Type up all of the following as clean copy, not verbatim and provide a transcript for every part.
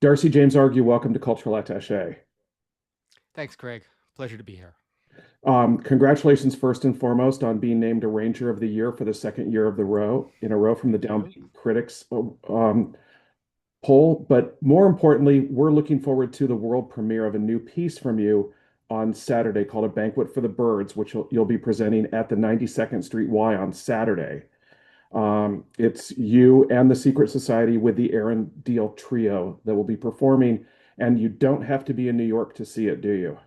Darcy James Argue, welcome to Cultural Attache. Thanks, Craig. Pleasure to be here. Congratulations, first and foremost, on being named Arranger of the Year for the second year of the row in a row from the Thank you. Downbeat Critics poll. But more importantly, we're looking forward to the world premiere of a new piece from you on Saturday called A Banquet for the Birds, which you'll be presenting at the 92nd Street Y on Saturday. It's you and the Secret Society with the Aaron Diehl Trio that will be performing, and you don't have to be in New York to see it, do you?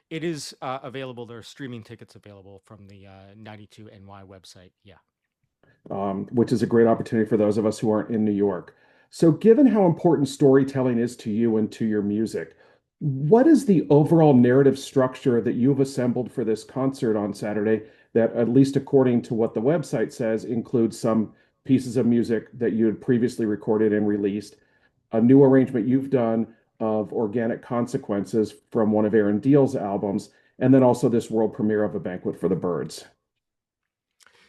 It is available. There are streaming tickets available from the 92NY website. Yeah. Which is a great opportunity for those of us who aren't in New York. So, given how important storytelling is to you and to your music, what is the overall narrative structure that you've assembled for this concert on Saturday that, at least according to what the website says, includes some pieces of music that you had previously recorded and released, a new arrangement you've done of Organic Consequences from one of Aaron Diehl's albums, and then also this world premiere of A Banquet for the Birds?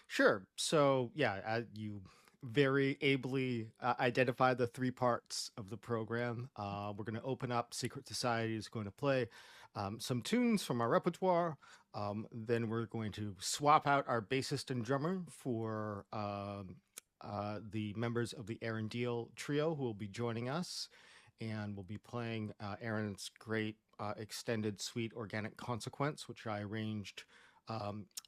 Sure. So, yeah, you very ably identified the three parts of the program. We're going to open up. Secret Society is going to play some tunes from our repertoire. Then we're going to swap out our bassist and drummer for the members of the Aaron Diehl Trio who will be joining us. And we'll be playing Aaron's great extended suite, Organic Consequence, which I arranged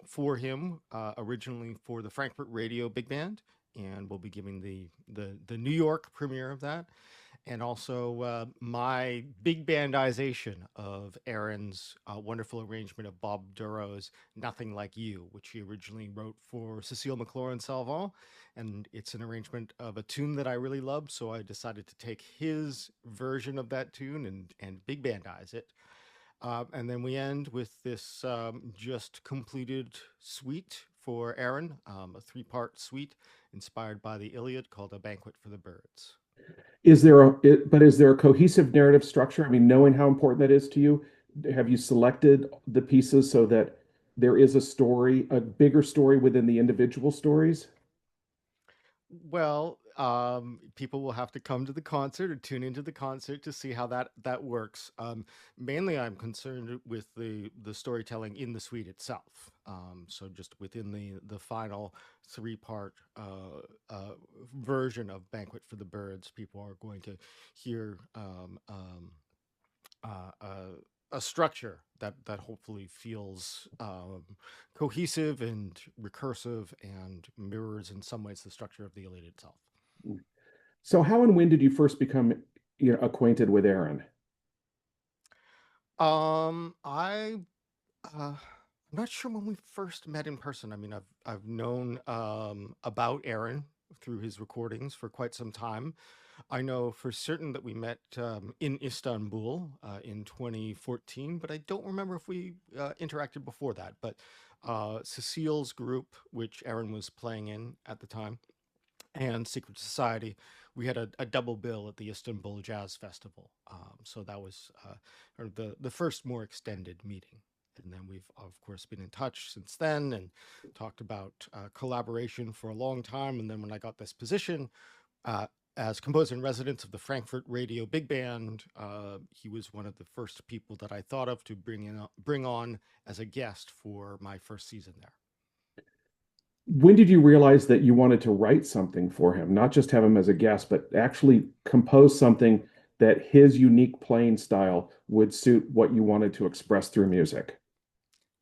for him originally for the Frankfurt Radio Big Band, and we'll be giving the New York premiere of that, and also my big bandization of Aaron's wonderful arrangement of Bob Duro's "Nothing Like You," which he originally wrote for Cecile McLaurin Salvant, and it's an arrangement of a tune that I really loved, so I decided to take his version of that tune and big bandize it. And then we end with this just completed suite for Aaron, a three-part suite inspired by the Iliad called A Banquet for the Birds. Is there a cohesive narrative structure? I mean, knowing how important that is to you, have you selected the pieces so that there is a story, a bigger story within the individual stories? Well, people will have to come to the concert or tune into the concert to see how that works. Mainly, I'm concerned with the storytelling in the suite itself. So just within the final three-part version of Banquet for the Birds, people are going to hear a structure that hopefully feels cohesive and recursive and mirrors in some ways the structure of the Iliad itself. So, how and when did you first become, acquainted with Aaron? I I'm not sure when we first met in person. I mean, I've known about Aaron through his recordings for quite some time. I know for certain that we met in Istanbul in 2014, but I don't remember if we interacted before that. But Cecile's group, which Aaron was playing in at the time, and Secret Society, we had a double bill at the Istanbul Jazz Festival. So that was the first more extended meeting. And then we've, of course, been in touch since then and talked about collaboration for a long time. And then when I got this position, uh, as composer in residence of the Frankfurt Radio Big Band, he was one of the first people that I thought of to bring on as a guest for my first season there. When did you realize that you wanted to write something for him, not just have him as a guest, but actually compose something that his unique playing style would suit what you wanted to express through music?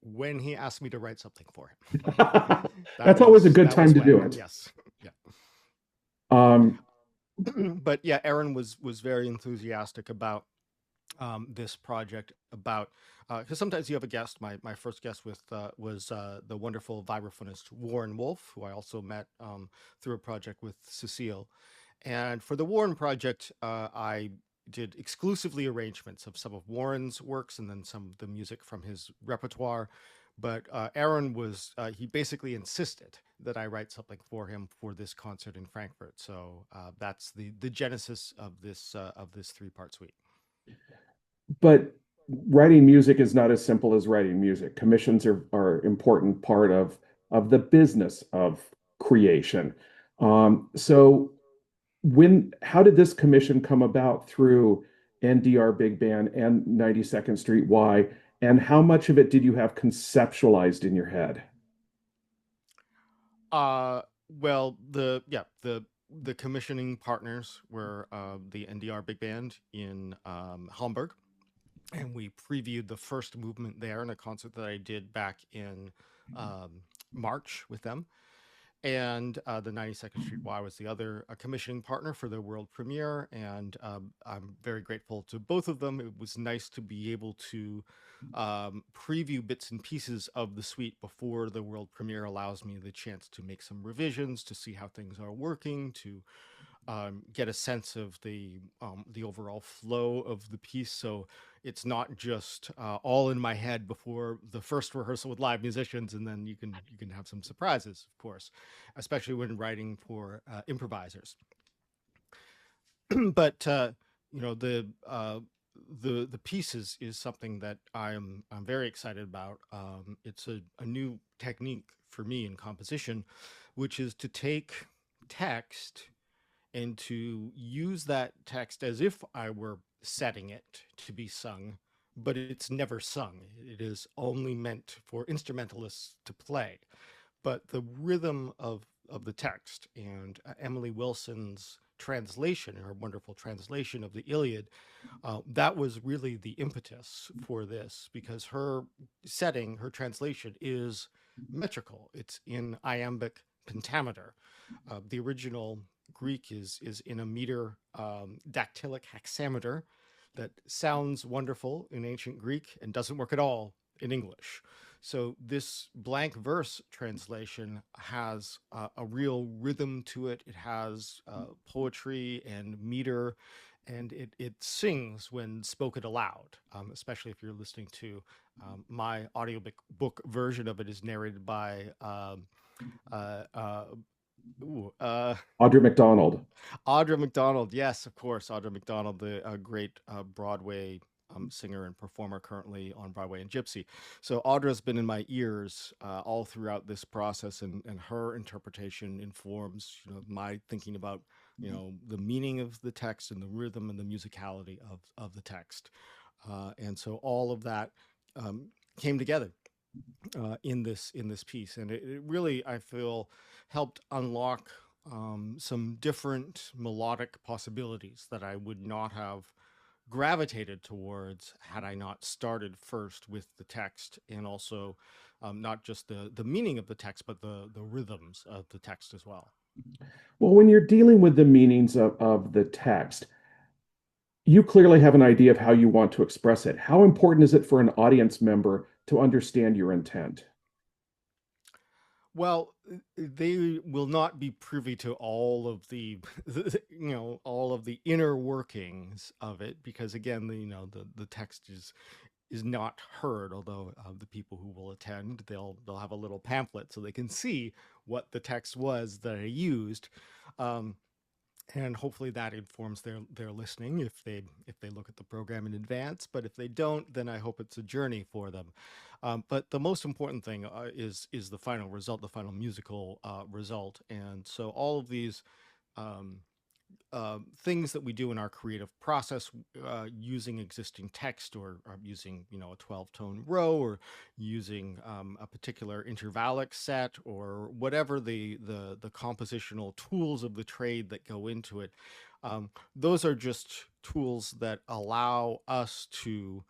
When he asked me to write something for him, that That's always a was good that was time to do when. it. Yes, yeah. Um, But yeah, Aaron was very enthusiastic about this project. About because sometimes you have a guest. My first guest with was the wonderful vibraphonist Warren Wolf, who I also met through a project with Cecile. And for the Warren project, I did exclusively arrangements of some of Warren's works and then some of the music from his repertoire. But Aaron he basically insisted that I write something for him for this concert in Frankfurt. So that's the genesis of this three-part suite. but writing music is not as simple as writing music. Commissions are important part of the business of creation. So how did this commission come about through NDR Big Band and 92nd Street Y? And how much of it did you have conceptualized in your head? Uh, well, the commissioning partners were the NDR Big Band in Hamburg, and we previewed the first movement there in a concert that I did back in um, March with them. And the 92nd Street Y was the other commissioning partner for the world premiere, and I'm very grateful to both of them. It was nice to be able to preview bits and pieces of the suite before the world premiere. Allows me the chance to make some revisions, to see how things are working, to get a sense of the overall flow of the piece. So it's not just all in my head before the first rehearsal with live musicians, and then you can have some surprises, of course, especially when writing for improvisers. But you know the piece is something that I'm very excited about. It's a new technique for me in composition, which is to take text and to use that text as if I were setting it to be sung, but it's never sung. It is only meant for instrumentalists to play. But the rhythm of the text and Emily Wilson's translation, her wonderful translation of the Iliad, that was really the impetus for this because her setting, her translation is metrical. It's in iambic pentameter. The original Greek is in a meter dactylic hexameter that sounds wonderful in ancient Greek and doesn't work at all in English. So this blank verse translation has a real rhythm to it. It has poetry and meter, and it sings when spoken aloud. Especially if you're listening to my audiobook version of it is narrated by uh, uh, ooh, Audra McDonald. Audra McDonald. Yes, of course, Audra McDonald, the great Broadway singer and performer currently on Broadway and Gypsy. So Audra's been in my ears all throughout this process, and her interpretation informs my thinking about the meaning of the text and the rhythm and the musicality of the text, and so all of that came together in this piece, and it really I feel helped unlock some different melodic possibilities that I would not have gravitated towards had I not started first with the text and also not just the meaning of the text, but the rhythms of the text as well. Well, when you're dealing with the meanings of the text, you clearly have an idea of how you want to express it. How important is it for an audience member to understand your intent? Well, they will not be privy to all of all of the inner workings of it because again, the text is not heard. Although the people who will attend, they'll have a little pamphlet so they can see what the text was that I used. Um, and hopefully that informs their listening if they look at the program in advance, but if they don't, then I hope it's a journey for them. But the most important thing is the final result, the final musical result. And so all of these um, things that we do in our creative process using existing text or using a 12 tone row or using a particular intervallic set or whatever the compositional tools of the trade that go into it, those are just tools that allow us to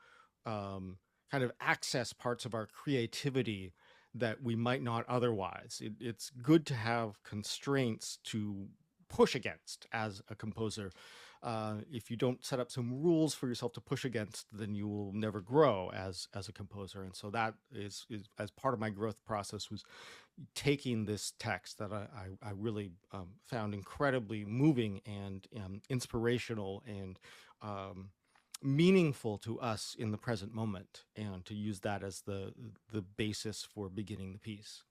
kind of access parts of our creativity that we might not otherwise. It's good to have constraints to push against as a composer. If you don't set up some rules for yourself to push against, then you will never grow as a composer. And so that is as part of my growth process was taking this text that I really found incredibly moving and inspirational and meaningful to us in the present moment, and to use that as the basis for beginning the piece.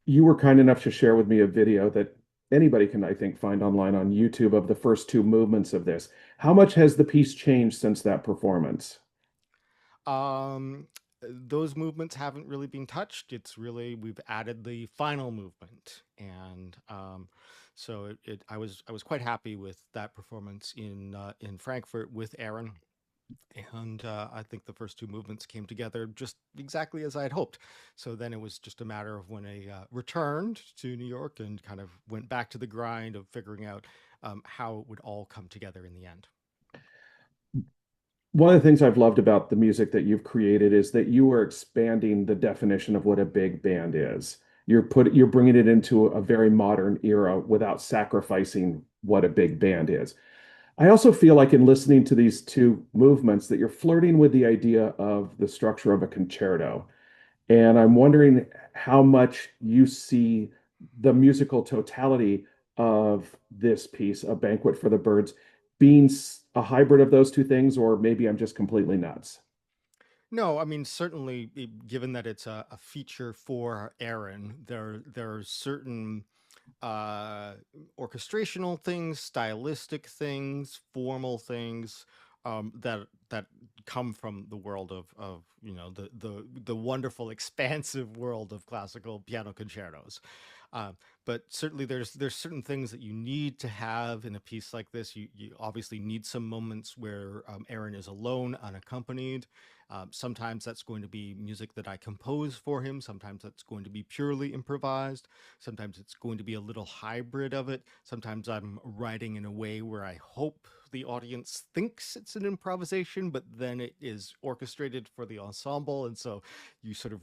You were kind enough to share with me a video that anybody can, I think, find online on YouTube of the first two movements of this. How much has the piece changed since that performance? Um, those movements haven't really been touched. It's really we've added the final movement, and so I was quite happy with that performance in Frankfurt with Aaron, and I think the first two movements came together just exactly as I had hoped. So then it was just a matter of when I returned to New York and kind of went back to the grind of figuring out how it would all come together in the end. One of the things I've loved about the music that you've created is that you are expanding the definition of what a big band is. You're bringing it into a very modern era without sacrificing what a big band is. I also feel like in listening to these two movements that you're flirting with the idea of the structure of a concerto. And I'm wondering how much you see the musical totality of this piece, A Banquet for the Birds, being a hybrid of those two things, or maybe I'm just completely nuts. No, I mean certainly, given that it's a feature for Aaron, there are certain uh orchestrational things, stylistic things, formal things that come from the world of the wonderful expansive world of classical piano concertos. uh, but certainly there's certain things that you need to have in a piece like this. You obviously need some moments where Aaron is alone, unaccompanied. Sometimes that's going to be music that I compose for him, sometimes that's going to be purely improvised. Sometimes it's going to be a little hybrid of it. Sometimes I'm writing in a way where I hope the audience thinks it's an improvisation, but then it is orchestrated for the ensemble. And so you sort of,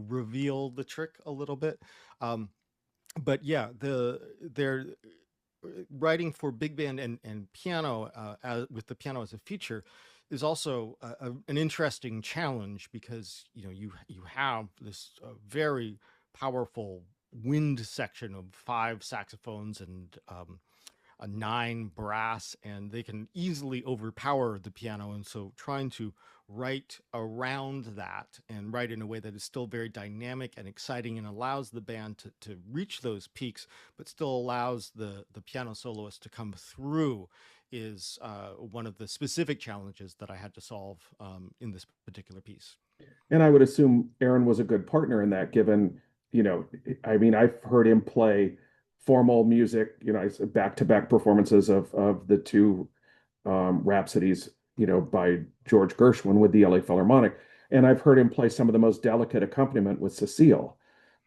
reveal the trick a little bit. Um, but yeah, they're writing for big band and piano with the piano as a feature is also an interesting challenge because you have this very powerful wind section of five saxophones and a nine brass, and they can easily overpower the piano. And so trying to write around that and write in a way that is still very dynamic and exciting and allows the band to reach those peaks, but still allows the piano soloist to come through is one of the specific challenges that I had to solve in this particular piece. And I would assume Aaron was a good partner in that, given, you know, I mean, I've heard him play formal music, back-to-back performances of the two Rhapsodies, by George Gershwin with the LA Philharmonic. And I've heard him play some of the most delicate accompaniment with Cecile.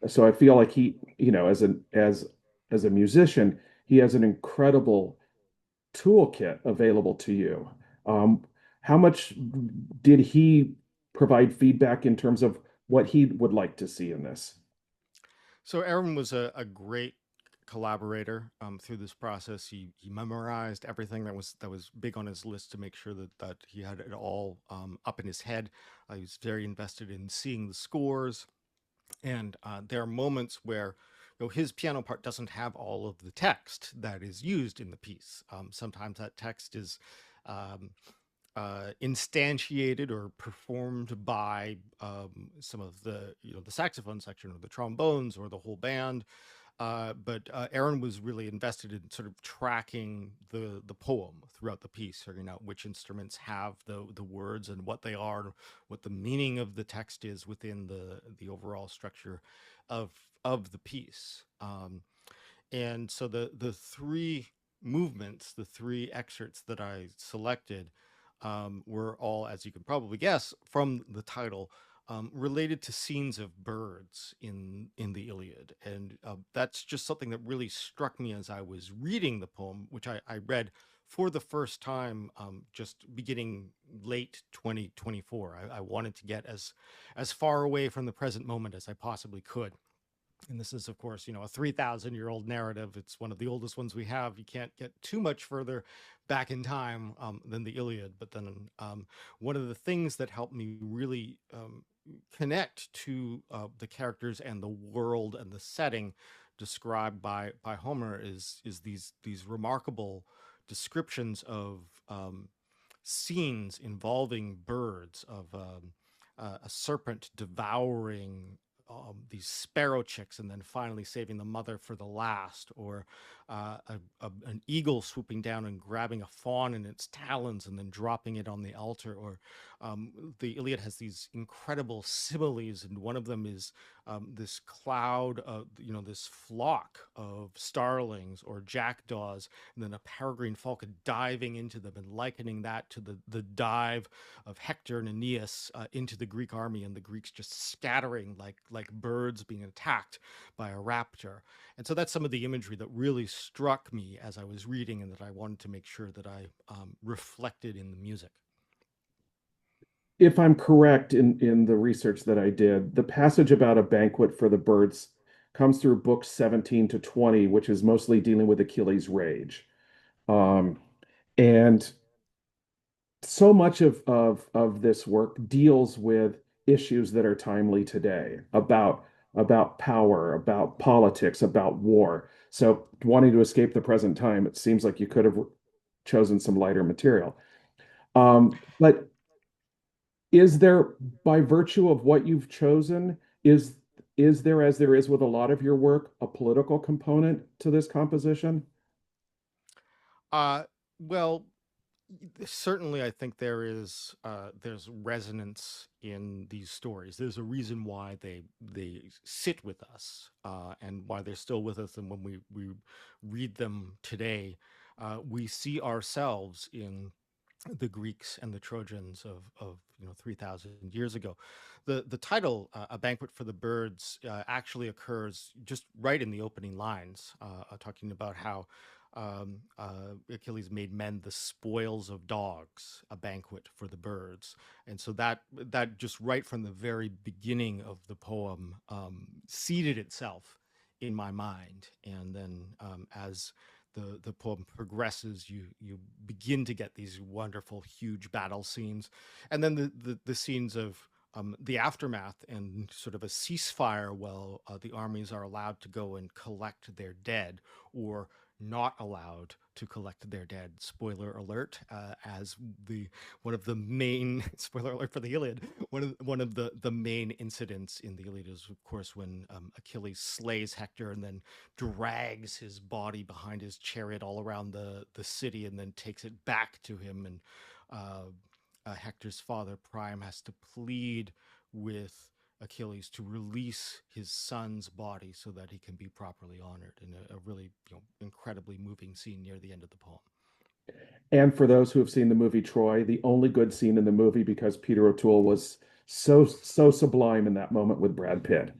So I feel like he, as a musician, he has an incredible toolkit available to you. Um, how much did he provide feedback in terms of what he would like to see in this? So Aaron was a great collaborator through this process. He memorized everything that was big on his list to make sure that he had it all up in his head. He was very invested in seeing the scores, and there are moments where his piano part doesn't have all of the text that is used in the piece. Sometimes that text is um, instantiated or performed by some of the saxophone section or the trombones or the whole band. But Aaron was really invested in sort of tracking the poem throughout the piece, figuring out which instruments have the words and what they are, what the meaning of the text is within the overall structure of of the piece. And so the three movements, the three excerpts that I selected, were all, as you can probably guess from the title, related to scenes of birds in the Iliad, and that's just something that really struck me as I was reading the poem, which I read for the first time just beginning late 2024. I wanted to get as far away from the present moment as I possibly could. And this is, of course, a 3,000-year-old narrative. It's one of the oldest ones we have. You can't get too much further back in time than the Iliad. But then one of the things that helped me really connect to the characters and the world and the setting described by Homer is these remarkable descriptions of scenes involving birds, of a serpent devouring these sparrow chicks, and then finally saving the mother for the last, or an eagle swooping down and grabbing a fawn in its talons and then dropping it on the altar. Or the Iliad has these incredible similes, and one of them is this cloud, this flock of starlings or jackdaws, and then a peregrine falcon diving into them, and likening that to the dive of Hector and Aeneas into the Greek army, and the Greeks just scattering like birds being attacked by a raptor. And so that's some of the imagery that really struck me as I was reading, and that I wanted to make sure that I reflected in the music. If I'm correct in the research that I did, the passage about a banquet for the birds comes through books 17 to 20, which is mostly dealing with Achilles' rage. Um, and so much of this work deals with issues that are timely today about power, about politics, about war. So wanting to escape the present time, it seems like you could have chosen some lighter material. But is there, by virtue of what you've chosen, is there, as there is with a lot of your work, a political component to this composition? Uh, well, certainly, I think there's resonance in these stories. There's a reason why they sit with us, and why they're still with us. And when we read them today, we see ourselves in the Greeks and the Trojans of 3,000 years ago. The title, "A Banquet for the Birds," actually occurs just right in the opening lines, talking about how Achilles made men the spoils of dogs, a banquet for the birds. And so that just right from the very beginning of the poem seeded itself in my mind. And then as the poem progresses, you begin to get these wonderful, huge battle scenes, and then the scenes of the aftermath and sort of a ceasefire while the armies are allowed to go and collect their dead, or not allowed to collect their dead. Spoiler alert! As the one of the main spoiler alert for the Iliad. One of the main incidents in the Iliad is, of course, when Achilles slays Hector and then drags his body behind his chariot all around the city, and then takes it back to him. And uh, Hector's father Priam has to plead with Achilles to release his son's body so that he can be properly honored, in a really incredibly moving scene near the end of the poem. And for those who have seen the movie Troy, the only good scene in the movie because Peter O'Toole was so sublime in that moment with Brad Pitt.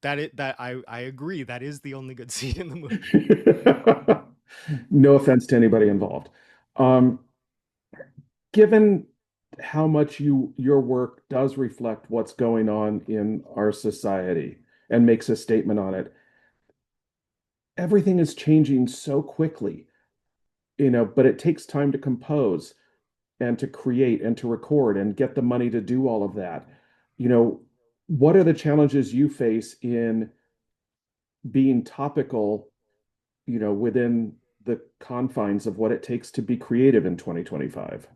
That I agree. That is the only good scene in the movie. No offense to anybody involved. Um, Given how much your work does reflect what's going on in our society and makes a statement on it, everything is changing so quickly, but it takes time to compose and to create and to record and get the money to do all of that. You know, what are the challenges you face in being topical, within the confines of what it takes to be creative in 2025?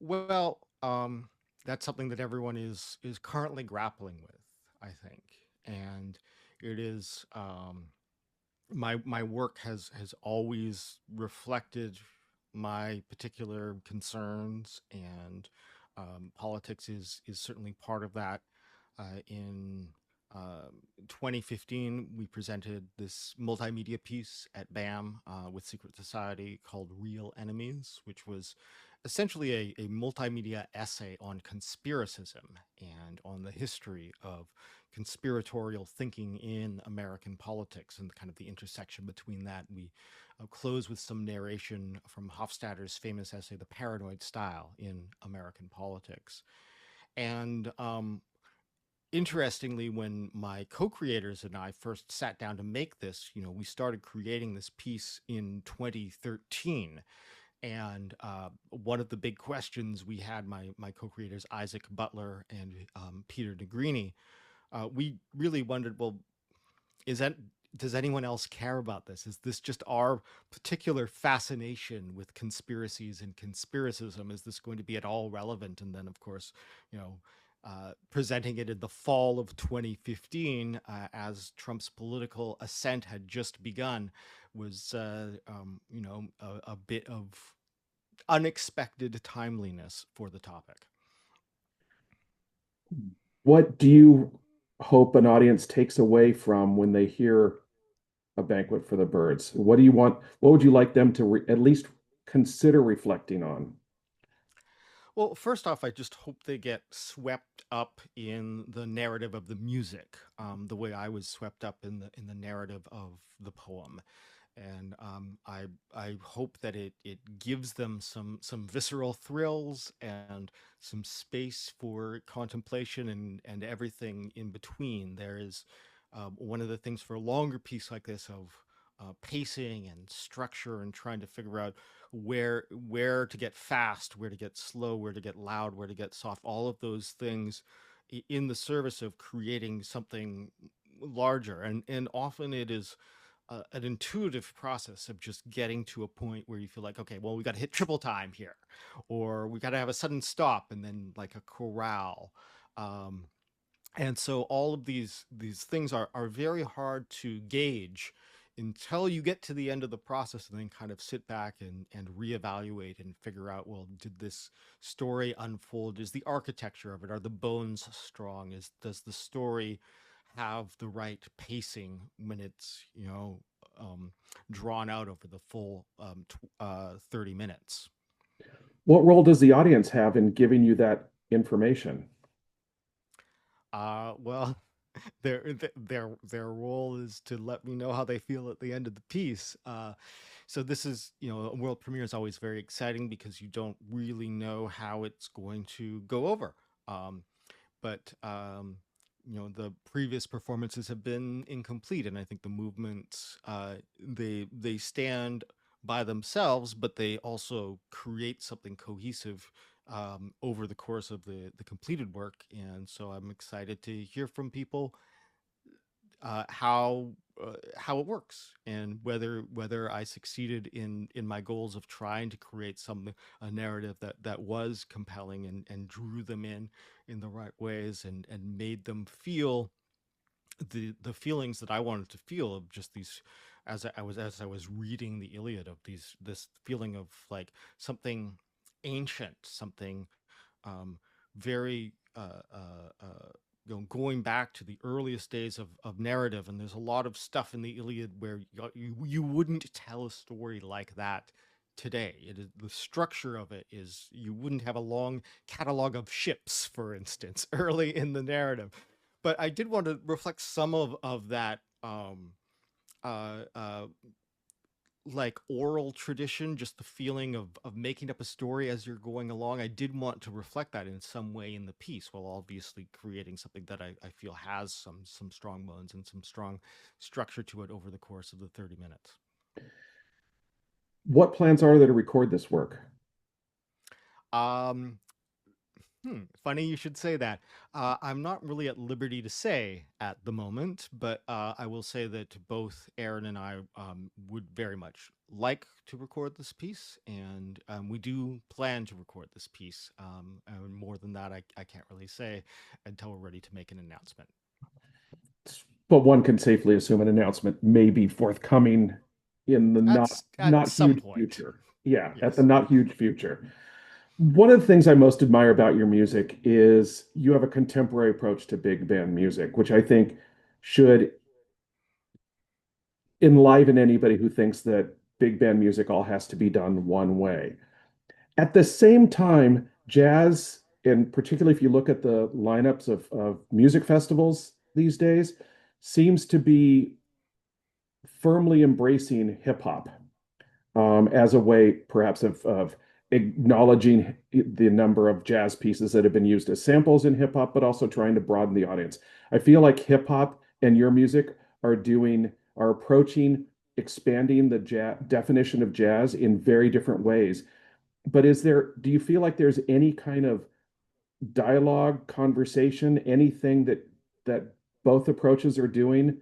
Well, that's something that everyone is currently grappling with, I think. And it is my work has always reflected my particular concerns, and politics is certainly part of that. In 2015, we presented this multimedia piece at BAM with Secret Society called Real Enemies, which was essentially a multimedia essay on conspiracism and on the history of conspiratorial thinking in American politics, and kind of the intersection between that. We close with some narration from Hofstadter's famous essay, The Paranoid Style in American Politics. And interestingly, when my co-creators and I first sat down to make this, we started creating this piece in 2013. And one of the big questions we had, my co-creators Isaac Butler and Peter Negrini, we really wondered, well, is that does anyone else care about this? Is this just our particular fascination with conspiracies and conspiracism? Is this going to be at all relevant? And then, of course, you know, presenting it in the fall of 2015 as Trump's political ascent had just begun was, a bit of unexpected timeliness for the topic. What do you hope an audience takes away from when they hear A Banquet for the Birds? What do you want? What would you like them to at least consider reflecting on? Well, first off, I just hope they get swept up in the narrative of the music, the way I was swept up in the narrative of the poem. And I hope that it gives them some visceral thrills and some space for contemplation and everything in between. There is one of the things for a longer piece like this of pacing and structure and trying to figure out where to get fast, where to get slow, where to get loud, where to get soft, all of those things in the service of creating something larger. And often it is an intuitive process of just getting to a point where you feel like, okay, well, we got to hit triple time here, or we got to have a sudden stop and then like a chorale. Um, and so all of these things are very hard to gauge until you get to the end of the process and then kind of sit back and reevaluate and figure out, well, did this story unfold? Is the architecture of it, are the bones strong? Does the story have the right pacing when it's um, drawn out over the full 30 minutes? What role does the audience have in giving you that information? Well, their role is to let me know how they feel at the end of the piece. So this is, a world premiere is always very exciting because you don't really know how it's going to go over. Um, but the previous performances have been incomplete, and I think the movements they stand by themselves, but they also create something cohesive over the course of the completed work. And so I'm excited to hear from people uh, how how it works and whether I succeeded in my goals of trying to create a narrative that was compelling and drew them in the right ways and made them feel the feelings that I wanted to feel of just these as I was reading the Iliad of this feeling of like something ancient, something um, very going back to the earliest days of narrative. And there's a lot of stuff in the Iliad where you wouldn't tell a story like that today. It is the structure of it is you wouldn't have a long catalog of ships, for instance, early in the narrative. But I did want to reflect some of that uh, uh, like oral tradition, just the feeling of making up a story as you're going along. I did want to reflect that in some way in the piece, while obviously creating something that I feel has some strong bones and some strong structure to it over the course of the 30 minutes. What plans are there to record this work? Um, Funny you should say that. I'm not really at liberty to say at the moment, but I will say that both Aaron and I would very much like to record this piece, and we do plan to record this piece. And more than that, I can't really say until we're ready to make an announcement. But one can safely assume an announcement may be forthcoming in the At not some huge point, future. Yeah, at the yes. not huge future. One of the things I most admire about your music is you have a contemporary approach to big band music, which I think should enliven anybody who thinks that big band music all has to be done one way. At the same time, jazz, and particularly if you look at the lineups of music festivals these days, seems to be firmly embracing hip hop as a way, perhaps, of acknowledging the number of jazz pieces that have been used as samples in hip hop, but also trying to broaden the audience. I feel like hip hop and your music are approaching expanding the definition of jazz in very different ways. But do you feel like there's any kind of dialogue, conversation, anything that both approaches are doing?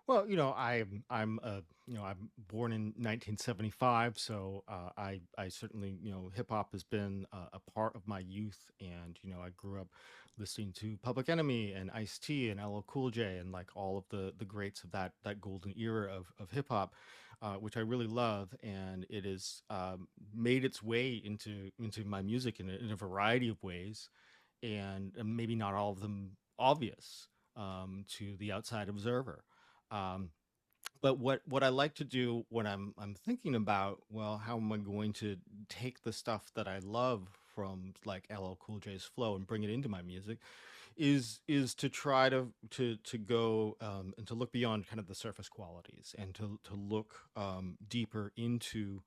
Well, I'm born in 1975, so I certainly hip hop has been a part of my youth, and I grew up listening to Public Enemy and Ice-T and LL Cool J and like all of the greats of that golden era of hip hop, which I really love, and it has made its way into my music in a variety of ways, and maybe not all of them obvious to the outside observer. Um, but what I like to do when I'm thinking about, well, how am I going to take the stuff that I love from like LL Cool J's flow and bring it into my music is to try to go and to look beyond kind of the surface qualities and to look deeper into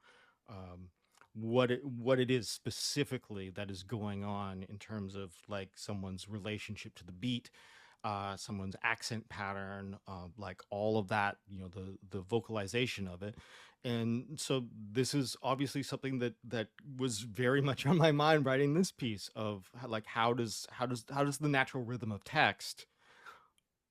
um, what it is specifically that is going on in terms of like someone's relationship to the beat, someone's accent pattern, like all of that, the vocalization of it. And so this is obviously something that was very much on my mind writing this piece of like how does the natural rhythm of text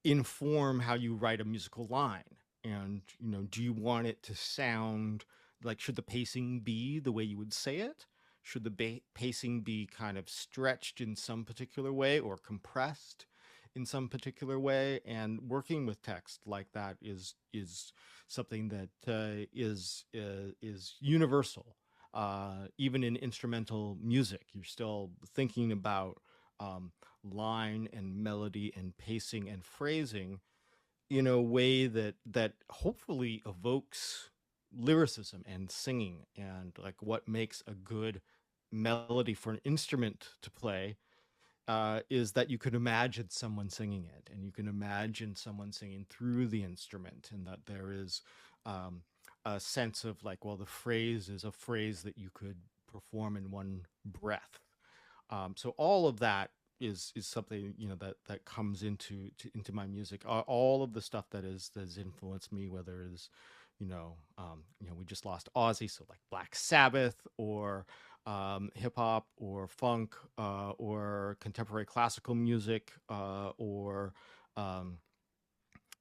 inform how you write a musical line. And do you want it to sound like, should the pacing be the way you would say it? Should the pacing be kind of stretched in some particular way or compressed in some particular way? And working with text like that is something that is universal. Even in instrumental music, you're still thinking about um, line and melody and pacing and phrasing in a way that hopefully evokes lyricism and singing, and like what makes a good melody for an instrument to play is that you could imagine someone singing it, and you can imagine someone singing through the instrument, and that there is um, a sense of like, well, the phrase is a phrase that you could perform in one breath. So all of that is something that comes into my music. All of the stuff that has influenced me, whether it is we just lost Ozzy, so like Black Sabbath or hip hop or funk or contemporary classical music or um,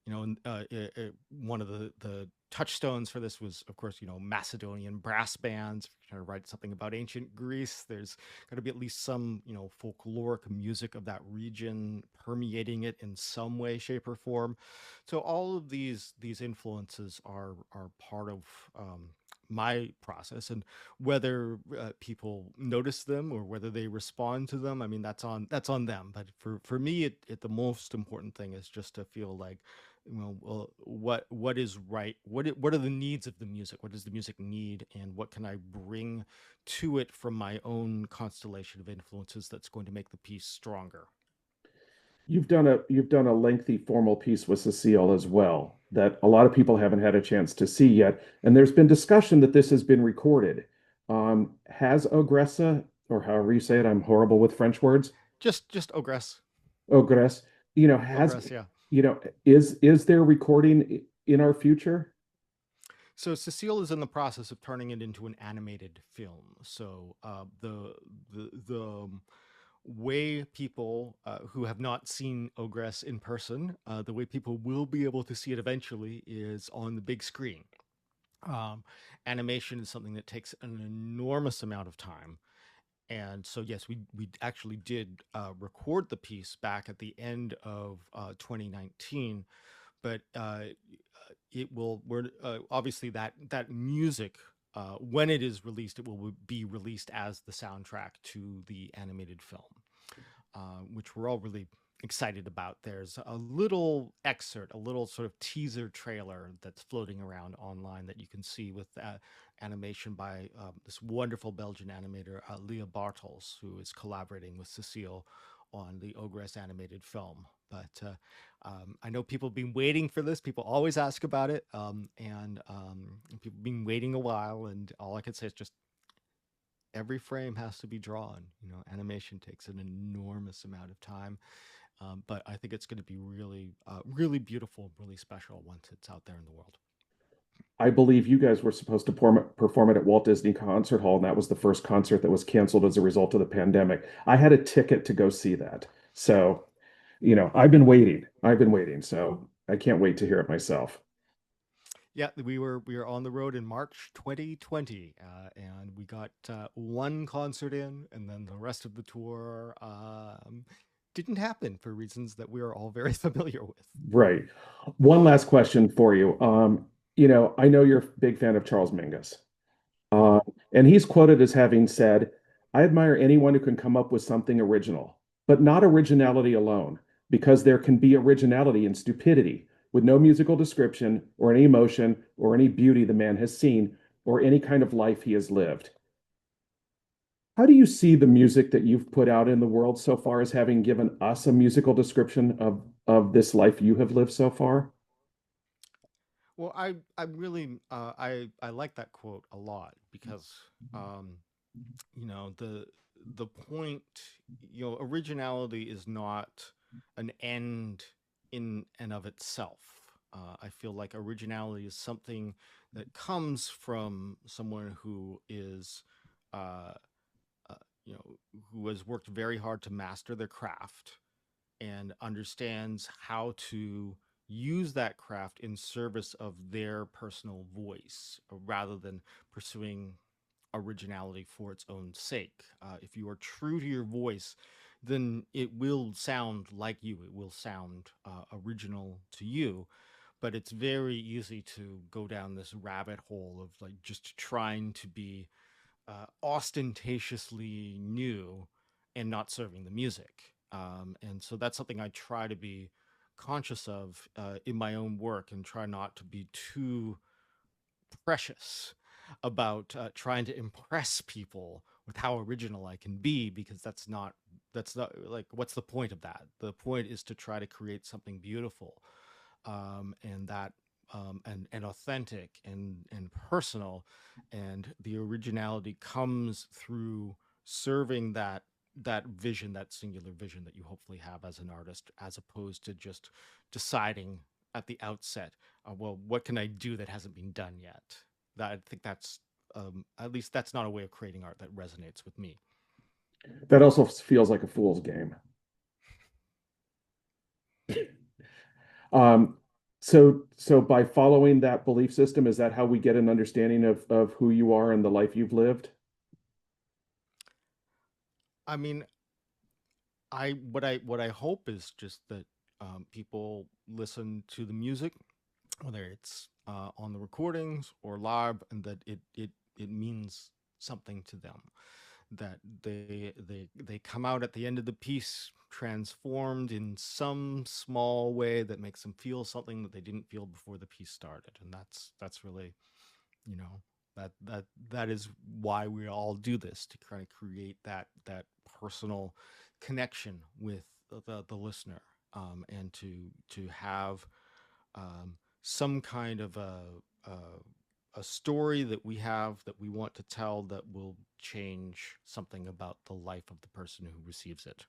one of the touchstones for this was, of course, Macedonian brass bands. If you're trying to write something about ancient Greece, there's got to be at least some, folkloric music of that region permeating it in some way, shape, or form. So all of these influences are part of my process, and whether people notice them or whether they respond to them, I mean, that's on them. But for me, the most important thing is just to feel like, well, what is right, what are the needs of the music, what does the music need, and what can I bring to it from my own constellation of influences that's going to make the piece stronger. You've done a lengthy formal piece with Cecile as well that a lot of people haven't had a chance to see yet, and there's been discussion that this has been recorded. Has Ogressa, or however you say it, I'm horrible with French words. Just ogress. Ogress, has Ogress, yeah. is there recording in our future? So Cecile is in the process of turning it into an animated film. So the way people who have not seen Ogress in person, the way people will be able to see it eventually is on the big screen. Um, Animation is something that takes an enormous amount of time, and so yes, we actually did record the piece back at the end of 2019, but it will we're obviously that music. When it is released, it will be released as the soundtrack to the animated film, which we're all really excited about. There's a little excerpt, a little sort of teaser trailer that's floating around online that you can see with animation by this wonderful Belgian animator, Leah Bartels, who is collaborating with Cecile on the Ogress animated film. But I know people have been waiting for this. People always ask about it, and people have been waiting a while. And all I can say is just every frame has to be drawn. Animation takes an enormous amount of time, but I think it's going to be really, really beautiful, really special once it's out there in the world. I believe you guys were supposed to perform it at Walt Disney Concert Hall, and that was the first concert that was canceled as a result of the pandemic. I had a ticket to go see that. So, I've been waiting. I've been waiting. So, I can't wait to hear it myself. Yeah, we were on the road in March 2020, and we got one concert in, and then the rest of the tour didn't happen for reasons that we are all very familiar with. Right. One last question for you. I know you're a big fan of Charles Mingus. Uh, Mhm. and he's quoted as having said, I admire anyone who can come up with something original, but not originality alone, because there can be originality in stupidity with no musical description or any emotion or any beauty the man has seen or any kind of life he has lived. How do you see the music that you've put out in the world so far as having given us a musical description of this life you have lived so far? Well, I really I like that quote a lot because um, the point, originality is not an end in and of itself. I feel like originality is something that comes from someone who is uh, uh, you know who has worked very hard to master their craft and understands how to use that craft in service of their personal voice rather than pursuing originality for its own sake. If you are true to your voice, then it will sound like you. It will sound original to you. But it's very easy to go down this rabbit hole of like just trying to be ostentatiously new and not serving the music. And so that's something I try to be conscious of in my own work and try not to be too precious about trying to impress people with how original I can be because that's not like what's the point of that? The point is to try to create something beautiful and that and authentic and personal, and the originality comes through serving that vision, that singular vision that you hopefully have as an artist, as opposed to just deciding at the outset, well, what can I do that hasn't been done yet? That I think that's at least that's not a way of creating art that resonates with me. That also feels like a fool's game. Um, so by following that belief system, is that how we get an understanding of who you are and the life you've lived? I mean, what I hope is just that people listen to the music, whether it's on the recordings or live, and that it means something to them. That they come out at the end of the piece transformed in some small way that makes them feel something that they didn't feel before the piece started, and that's really, you know, that is why we all do this, to kind of create that personal connection with the listener, and to have some kind of a a story that we have that we want to tell that will change something about the life of the person who receives it.